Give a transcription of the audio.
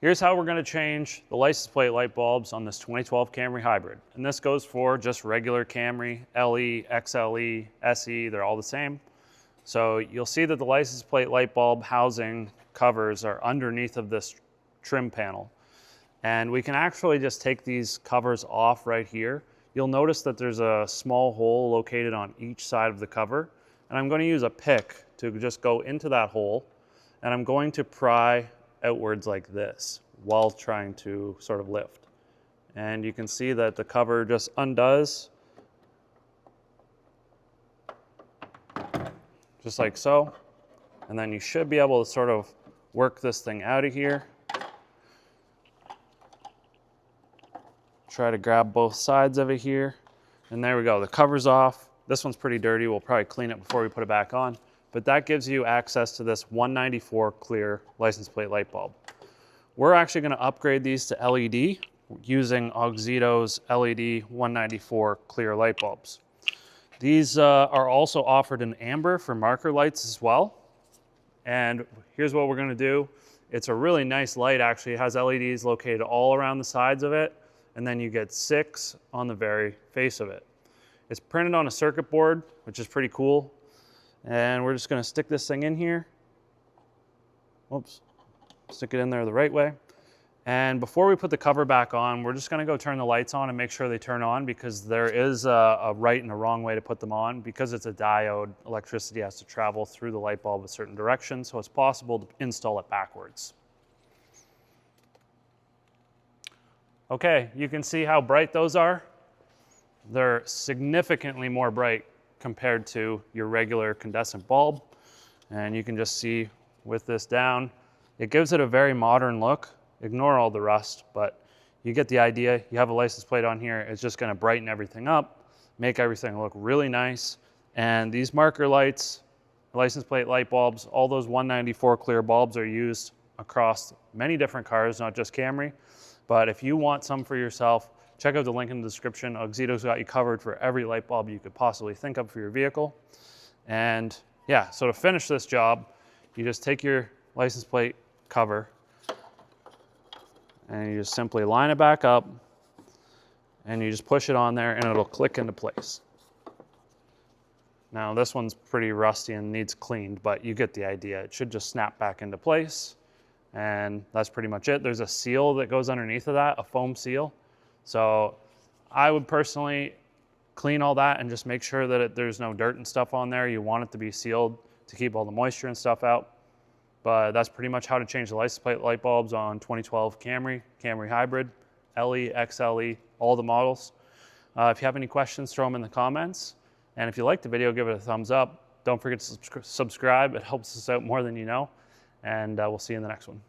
Here's how we're gonna change the license plate light bulbs on this 2012 Camry Hybrid. And this goes for just regular Camry, LE, XLE, SE, they're all the same. So you'll see that the license plate light bulb housing covers are underneath of this trim panel. And we can actually just take these covers off right here. You'll notice that there's a small hole located on each side of the cover. And I'm going to use a pick to just go into that hole. And I'm going to pry outwards like this while trying to sort of lift. And you can see that the cover just undoes, just like so. And then you should be able to sort of work this thing out of here. Try to grab both sides of it here. And there we go, the cover's off. This one's pretty dirty. We'll probably clean it before we put it back on. But that gives you access to this 194 clear license plate light bulb. We're actually gonna upgrade these to LED using Auxito's LED 194 clear light bulbs. These are also offered in amber for marker lights as well. And here's what we're gonna do. It's a really nice light, actually. It has LEDs located all around the sides of it, and then you get 6 on the very face of it. It's printed on a circuit board, which is pretty cool. And we're just gonna stick this thing in here. Whoops, stick it in there the right way. And before we put the cover back on, we're just gonna go turn the lights on and make sure they turn on, because there is a right and a wrong way to put them on. Because it's a diode, electricity has to travel through the light bulb a certain direction, so it's possible to install it backwards. Okay, you can see how bright those are. They're significantly more bright compared to your regular incandescent bulb. And you can just see with this down, it gives it a very modern look. Ignore all the rust, but you get the idea. You have a license plate on here, it's just gonna brighten everything up, make everything look really nice. And these marker lights, license plate light bulbs, all those 194 clear bulbs are used across many different cars, not just Camry. But if you want some for yourself, check out the link in the description. Auxito's got you covered for every light bulb you could possibly think of for your vehicle. And yeah, so to finish this job, you just take your license plate cover and you just simply line it back up and you just push it on there and it'll click into place. Now this one's pretty rusty and needs cleaned, but you get the idea. It should just snap back into place. And that's pretty much it. There's a seal that goes underneath of that, a foam seal. So I would personally clean all that and just make sure that there's no dirt and stuff on there. You want it to be sealed to keep all the moisture and stuff out. But that's pretty much how to change the license plate light bulbs on 2012 Camry, Camry Hybrid, LE, XLE, all the models. If you have any questions, throw them in the comments. And if you like the video, give it a thumbs up. Don't forget to subscribe. It helps us out more than you know. And we'll see you in the next one.